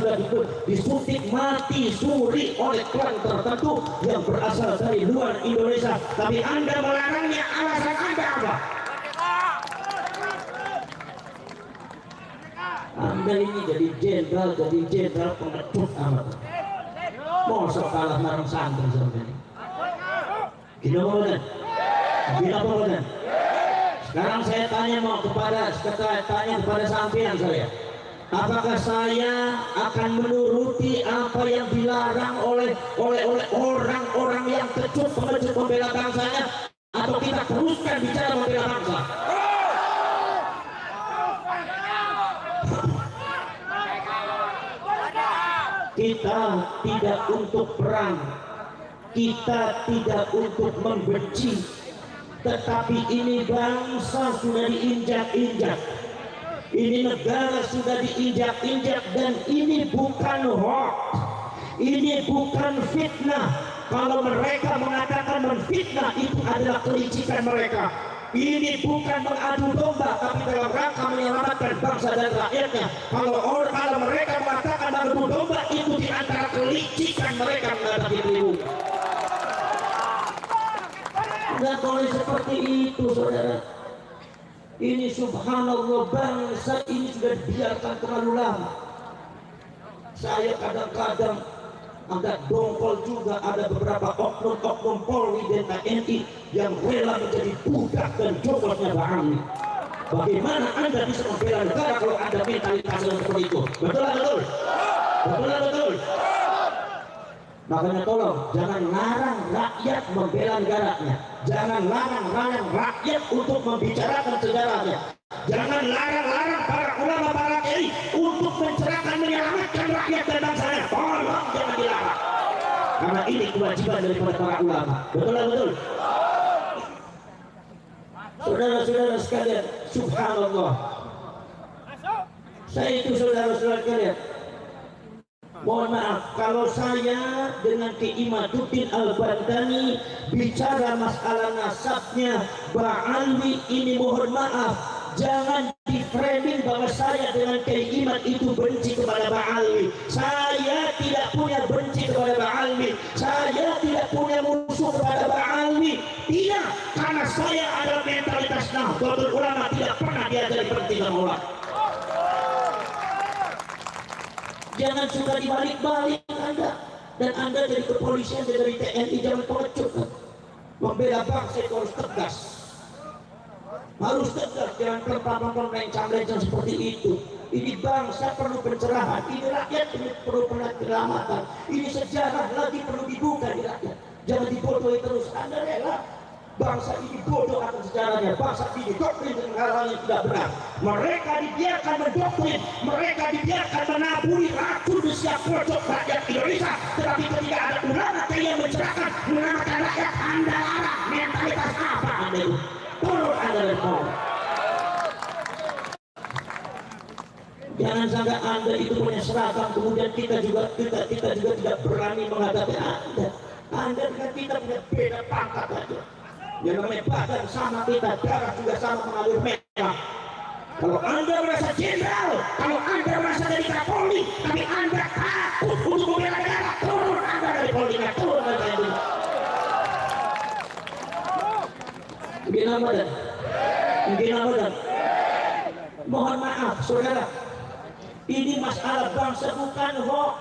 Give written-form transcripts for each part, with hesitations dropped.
sudah disuntik mati suri oleh klan tertentu yang berasal dari luar Indonesia, tapi Anda melarangnya, alasan Anda apa? Anda ini jadi jenderal pengecut amat. Mosok kalah marang santri sampai ini. Gila apa? Sekarang saya tanya kepada sampean saya. Apakah saya akan menuruti apa yang dilarang oleh orang-orang yang kecut pengecut membela bangsanya, atau kita teruskan bicara membela bangsa? Kita tidak untuk perang, kita tidak untuk membenci, tetapi ini bangsa sudah diinjak-injak, ini negara sudah diinjak-injak, dan ini bukan hoax, ini bukan fitnah. Kalau mereka mengatakan menfitnah, itu adalah kelicikan mereka. Ini bukan mengadu domba, tapi dalam rangka menyelamatkan bangsa dan rakyatnya. Kalau mereka mengatakan mengadu domba, itu di antara kelicikan mereka menghadapi dirimu. Tidak boleh seperti itu, saudara. Ini subhanallah, bangsa ini sudah dibiarkan terlalu lama. Saya kadang-kadang agak dongkol juga, ada beberapa oknum-oknum Polri dan TNI yang rela menjadi budak dan jogosnya Pak Amin. Bagaimana Anda bisa membela negara kalau Anda mentalitas seperti itu? Betul? Betul. Makanya tolong jangan larang rakyat membela negaranya, jangan larang rakyat untuk membicarakan sejarahnya, jangan larang para ulama, para kiai untuk mencerahkan, menyelamatkan rakyat dan bangsanya. Tolong jangan dilarang, karena ini kewajiban daripada para ulama. Betul. Saudara-saudara sekalian, subhanallah, saya itu saudara-saudara sekalian, mohon maaf kalau saya dengan Ki Imaduddin Al-Bandani bicara masalah nasabnya Ba'alwi ini, mohon maaf, jangan di framing bahwa saya dengan Kiai Imad itu benci kepada Ba'alwi. Saya tidak punya benci kepada Ba'alwi, saya tidak punya musuh kepada Ba'alwi, tidak, karena saya adalah mentalitas Nahdlatul Ulama, tidak pernah diajari berhenti sama ulama. Jangan suka dibalik-balik Anda, dan Anda dari kepolisian, dari TNI, jangan pengecut. Membela bangsa itu harus tegas, jangan pelan-pelan seperti itu. Ini bangsa perlu pencerahan, ini rakyat perlu penyelamatan, ini sejarah lagi perlu dibuka di rakyat. Jangan dibodohi terus. Anda rela bangsa ini bodoh akan sejarahnya, bangsa ini doktrin dengan hal-hal yang tidak benar. Mereka dibiarkan mendoktrin, mereka dibiarkan menaburi racun di setiap pojok rakyat Indonesia. Tetapi ketika ada ulama yang mencerahkan, menyelamatkan rakyat, Anda larang. Mentalitas apa Anda itu? Turun Anda dari bawah. Jangan sampai Anda itu punya seragam, kemudian kita juga tidak berani menghadapi Anda. Anda dengan kita punya beda pangkat aja. Yang namanya badan sama kita, darah juga sama mengalir merah. Kalau Anda merasa jenderal, kalau Anda merasa dari Kapolri, tapi Anda takut untuk membela negara, turun Anda dari Polri, turun dari TNI. Mungkin Ramadan. Mohon maaf saudara, ini masalah bangsa bukan hoax,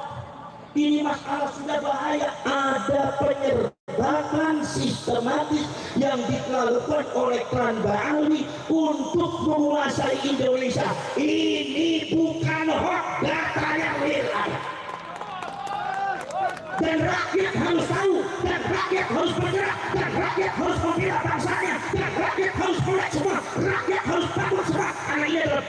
ini masalah sudah bahaya. Ada penyerbakan sistematis yang dilakukan oleh klan Ba'alwi untuk menguasai Indonesia. Ini bukan hoax, datanya real ada. Dan rakyat harus tahu, dan rakyat harus bergerak, dan rakyat harus membela bangsanya, dan rakyat harus melek semua, rakyat harus bangun semua, karena ini adalah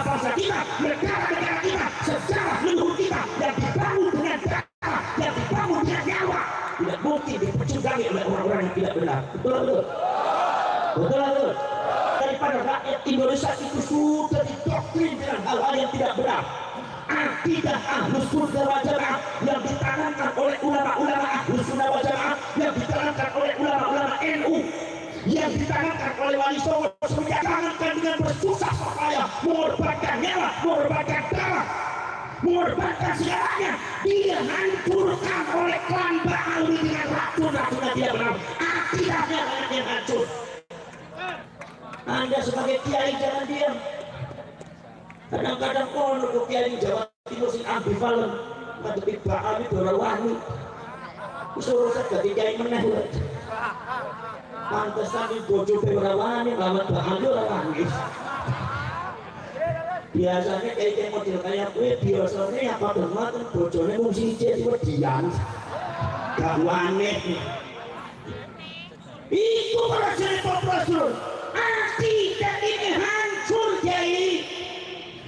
bangsa kita, negara-negara kita, sejarah leluhur kita yang dibangun dengan darah, yang dibangun dengan nyawa, tidak mungkin dipecundangi oleh orang-orang yang tidak benar. Betul. Daripada rakyat Indonesia itu sudah didoktrin dengan hal-hal yang tidak benar. Akidah Ahlus Sunnah wal Jamaah yang ditanamkan oleh ulama-ulama Ahlus Sunnah wal Jamaah, yang ditanamkan oleh ulama-ulama NU, yang ditanamkan oleh Wali Songo, ditanamkan dengan bersusah payah, mengorbankan nyawa, mengorbankan darah. mengorbankan segalanya, dia hancurkan oleh klan Ba'ali dengan racun-racunnya dia benar. Akidahnya yang hancur. Anda sebagai kiai jangan diam. Kadang-kadang kono kiai Jawa Timur sing ambivalen, ngadepi Ba'ali ora wani. Suruh saya jadi kiai meneh. Pantesan bojo ora wani, lawan Ba'ali ora wani. Biasanya kayak model kayak gue biasanya apa dengar bojone mung siji dian gak aneh itu proses prosedur akidah ini hancur. Jadi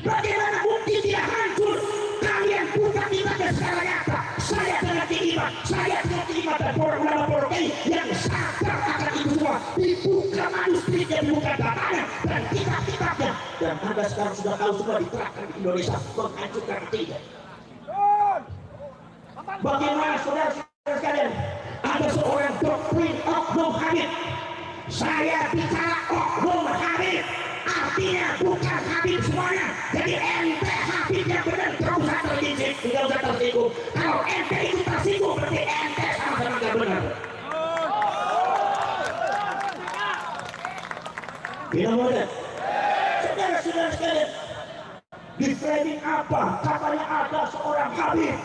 bagaimana bukti tidak hancur? Kalian buka ibadah secara nyata. Saya telah diibat, saya telah diibat dan ulama-ulama yang sadar akan itu semua dibuka manuskripnya, dibuka datanya dan kitab-kitabnya, dan Anda sekarang sudah tahu semua diterapkan di Indonesia menghancurkan akidah. Bagaimana saudara-saudara sekalian, ada seorang doktrin Oknum Habib. Saya bicara Oknum Habib, artinya bukan Habib semuanya. Jadi ente Habib yang benar, tidak usah tergigit, tidak usah tersinggung. Kalau ente itu tersinggung, berarti ente sama-sama tidak benar. Tidak boleh. Saudara-saudara sekalian, di framing apa? Katanya ada seorang Habib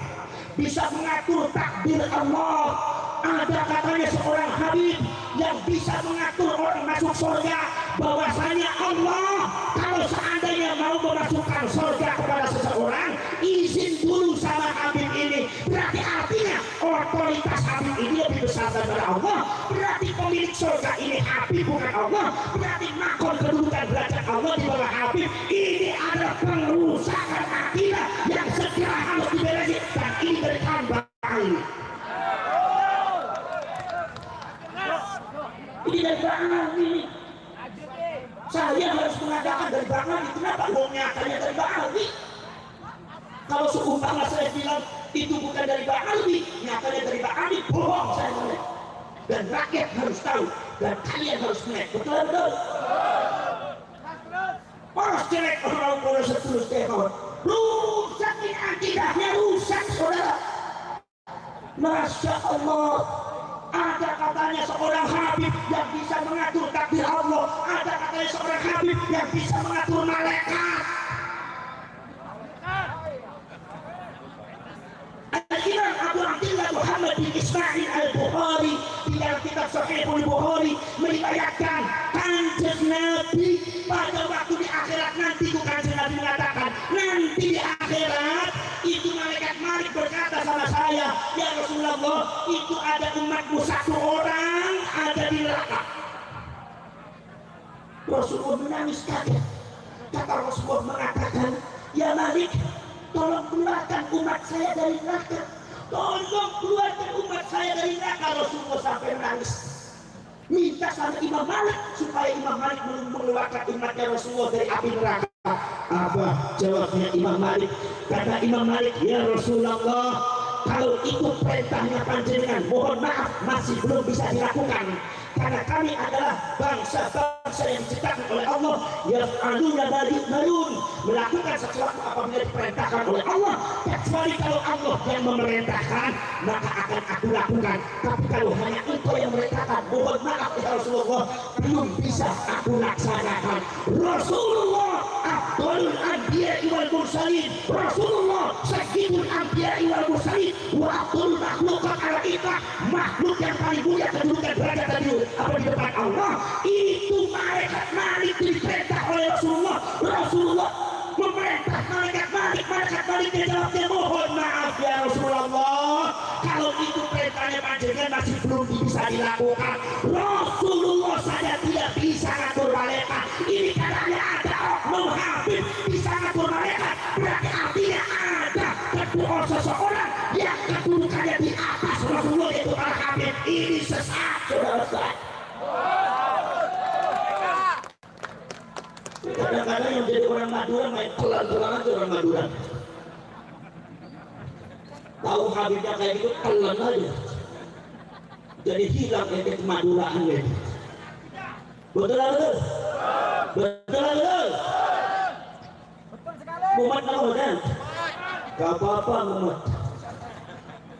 bisa mengatur takdir Allah. Ada katanya seorang Habib yang bisa mengatur orang masuk surga. Bahwasanya Allah kalau seandainya mau memasukkan surga kepada seseorang, izin dulu sama Habib ini. Berarti artinya otoritas Habib ini lebih besar daripada Allah. Berarti pemilik surga ini Habib bukan Allah. Berarti makon kedudukan derajat Allah di bawah Habib. Ini ada pengerusakan akidah yang segera harus diberesin, dan ini dari hamba ini. Ini dari Ba'ali. Saya harus mengatakan dari Ba'ali. Kenapa nyatanya dari Ba'ali? Kalau seumpama saya bilang itu bukan dari Ba'ali, nyatanya dari Ba'ali, bohong saya boleh. Dan rakyat harus tahu, dan kalian harus melek. Betul-betul. Poros jelek orang poros 10 tahun. Rusak ini akidahnya, rusak saudara. Masya Allah. Ada katanya seorang Habib yang bisa mengatur takdir Allah. Ada katanya seorang Habib yang bisa mengatur malaikat. Al-Imam Abu Abdillah Muhammad bin Ismail Al-Bukhari di dalam kitab Sahih Al-Bukhari meriwayatkan Kanjeng Nabi pada waktu di akhirat nanti, Kanjeng Nabi mengatakan nanti di akhirat itu malaikat Malik berkata sama saya, ya Rasulullah, itu ada umatmu satu orang ada di neraka. Rasulullah menangis kaget. Kata Rasulullah mengatakan, ya Malik, tolong keluarkan umat saya dari neraka. Tolong keluarkan umat saya dari neraka. Rasulullah sampai menangis. Minta sama Imam Malik supaya Imam Malik mengeluarkan umatnya Rasulullah dari api neraka. Apa jawabnya Imam Malik? Kata Imam Malik, ya Rasulullah, kalau itu perintahnya panjenengan, mohon maaf masih belum bisa dilakukan. Karena kami adalah bangsa-bangsa yang diciptakan oleh Allah, yaf'aluna malun, melakukan sesuatu apabila diperintahkan oleh Allah, kecuali kalau Allah yang memerintahkan, maka akan aku lakukan. Tapi kalau hanya engkau yang memerintahkan, mohon maaf ya Rasulullah, belum bisa aku laksanakan. Rasulullah Abdul Anbiya wal Mursalin, Rasulullah Sayyidul Anbiya wal Mursalin, wa Abdul Makhlukat ala kita, makhluk yang paling mulia kedudukan derajat tadi apa di depan Allah. Itu malaikat Malik diperintah oleh Rasulullah. Rasulullah memerintah malaikat Malik. Malaikat Malik dia jawabnya, mohon maaf ya Rasulullah, kalau itu perintahnya panjenengan masih belum bisa dilakukan. Rasulullah saja tidak bisa ngatur malaikat. Ini katanya ada oknum Habib bisa ngatur malaikat. Berarti artinya ada kedua seseorang yang kedudukannya di atas Rasulullah, itu para Habib. Ini sesat, saudara-saudara. Kadang-kadang yang jadi orang Madura main telan-telan aja orang Madura. Tahu Habibnya kayak gitu, telan aja. Jadi hilang kayak kemaduraan ya. Betul-betul. Betul-betul. Muhammad Nawawi. Gak apa-apa Muhammad.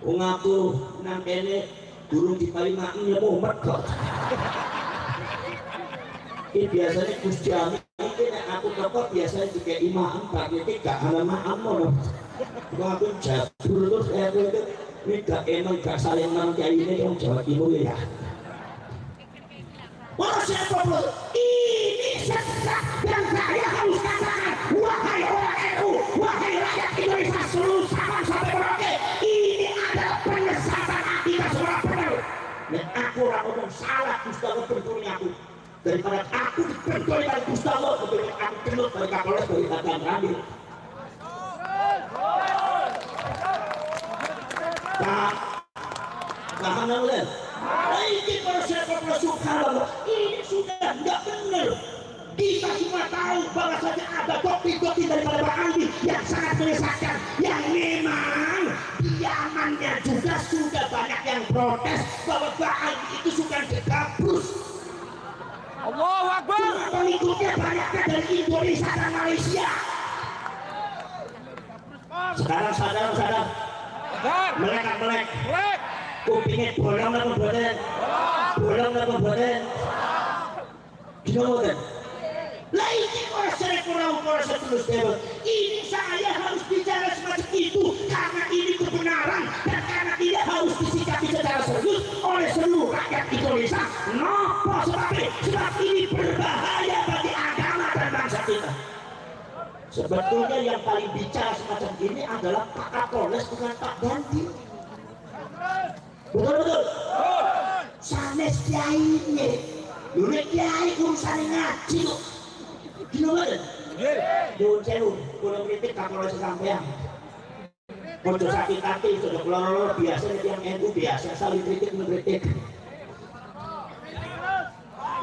Wong aku nang kene durung diparingi ya Muhammad kok. Ini biasanya Gusti Amin iki nek aku kok biasanya dikek imam Pak iki gak ana makam. Wong aku jabur terus ini gak emang gak saling nang kiai ini yang Jawa Timur ya. Wah siapa bro? Ini sesat yang saya harus katakan. Wahai orang NU, wahai rakyat Indonesia seluruh Sabang sampai Merauke, ini adalah penyesatan akibat seorang benar. Dan aku orang ngomong salah Gustavo bentuknya aku. Daripada aku dibentuk dari Gustavo, lebih aku cenut dari Kapolres dari Tatian Ramil. Paham nggak? Ini proses subhanallah, ini sudah nggak benar. Kita semua tahu bahwasanya ada dokter-dokter daripada Bang Andi yang sangat menyesatkan, yang memang diamannya juga sudah banyak yang protes bahwa Bang Andi itu suka dikabrus. Allahu Akbar. Pengikutnya banyaknya dari Indonesia dan Malaysia. Sekarang sadar melek kupingnya bolong apa boten? Bolong apa boten? Gimana kan? Lah ini proses terus debat. Ini saya harus bicara semacam itu karena ini kebenaran dan karena tidak harus disikapi secara serius oleh seluruh rakyat Indonesia. Napa sebabnya? Sebab ini berbahaya bagi agama dan bangsa kita. Sebetulnya yang paling bicara semacam ini adalah Pak Kapolres dengan Pak Ganti. Betul. Sanes kiai ini, dulu kiai urusan ngaji kok. Gimana? Nyuwun sewu, kula kritik Kapolres sampean. Ojo sakit hati, sudah keluar biasa yang NU biasa saling kritik mengkritik.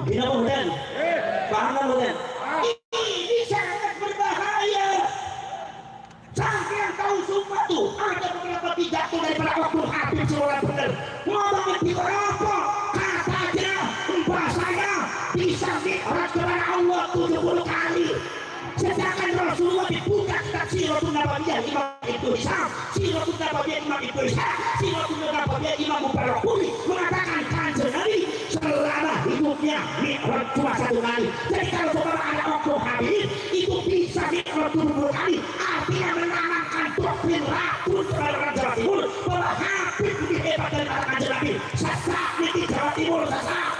Gimana kemudian? Paham kemudian? Ini sangat berbahaya. Sampai tahu sumpah tuh ada beberapa pidato daripada Oknum Habib Sulaiman bener ngomongin di berapa katanya bahasanya bisa mi'raj kepada Allah 70 kali, sedangkan Rasulullah dibuka kitab Siratun Nabawiyah Imam Ibnu Hisham, Siratun Nabawiyah Imam Ibnu Hisham, Siratun Nabawiyah Imam Mubarakuni mengatakan Kanjeng Nabi selama hidupnya mi'raj cuma 1 kali. Jadi kalau saudara ada Oknum Habib itu bisa mi'raj 70 kali, artinya menanamkan doktrin racun kepada orang Jawa Timur bahwa Habib lebih hebat daripada Kanjeng Nabi. Sesat di Jawa Timur, sesat.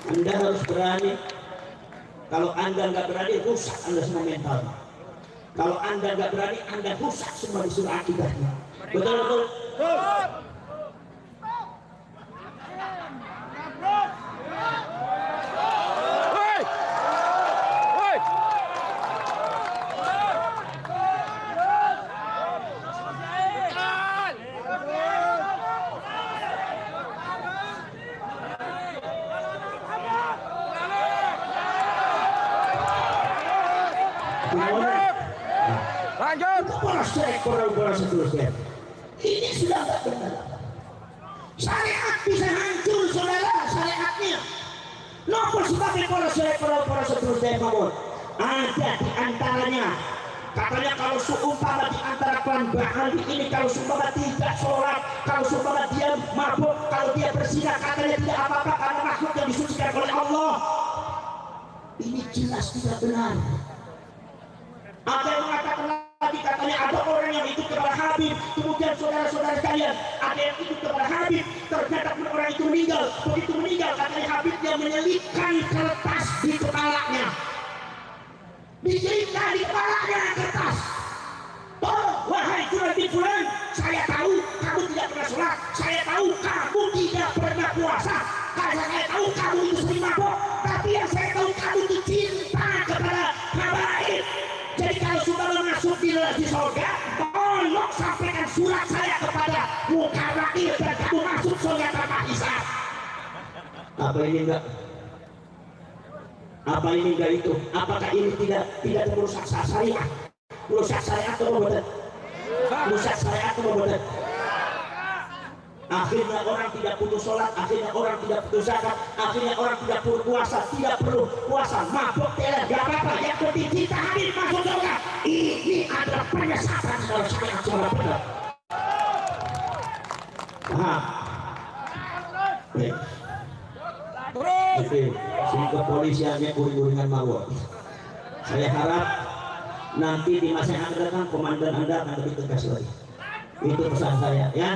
Anda harus berani. Kalau Anda nggak berani, rusak Anda semua mental. Kalau Anda nggak berani, Anda rusak semua disuruh akibatnya. Betul. Lanjut. Seterusnya. Ini sudah nggak benar. Syariat bisa hancur, saudara, syariatnya. Nopo sebabnya para seterusnya kamu? Ada di antaranya. Katanya kalau seumpama di antara klan Bahari ini kalau seumpama tidak sholat, kalau seumpama dia mabuk, kalau dia berzina, katanya tidak apa-apa karena makhluk yang disucikan oleh Allah. Ini jelas tidak benar. Ada yang mengatakan lagi, katanya ada orang yang ikut kepada Habib, kemudian saudara-saudara sekalian ada yang ikut kepada Habib, ternyata orang itu meninggal. Begitu meninggal, katanya Habib yang menyelipkan kertas di kepalanya, diselipkan di kepalanya kertas. Oh, wahai fulan, saya tahu kamu tidak pernah sholat, saya tahu kamu tidak pernah puasa, saya tahu kamu itu sering mabuk, tapi yang saya tahu kamu itu cinta kepada habaib. Jadi kalau sudah masuk di surga, tolong sampaikan surat saya kepada Mukarrabin dan kamu masuk surga tanpa hisab. Apa ini enggak? Apa ini enggak itu? Apakah ini tidak merusak syariat? Merusak syariat atau betul? Merusak syariat atau betul? Akhirnya orang tidak putus sholat, akhirnya orang tidak putus zakat, akhirnya orang tidak perlu puasa, tidak perlu puasa, mabuk teler, gak apa-apa. Yang penting kita hadir masuk surga. Ini adalah penyesatan saudara saya saudara benar. Paham? Terus. Oke, si kepolisiannya uring-uringan mawar. Saya harap nanti di masa yang akan datang komandan Anda akan lebih tegas lagi. Itu pesan saya ya.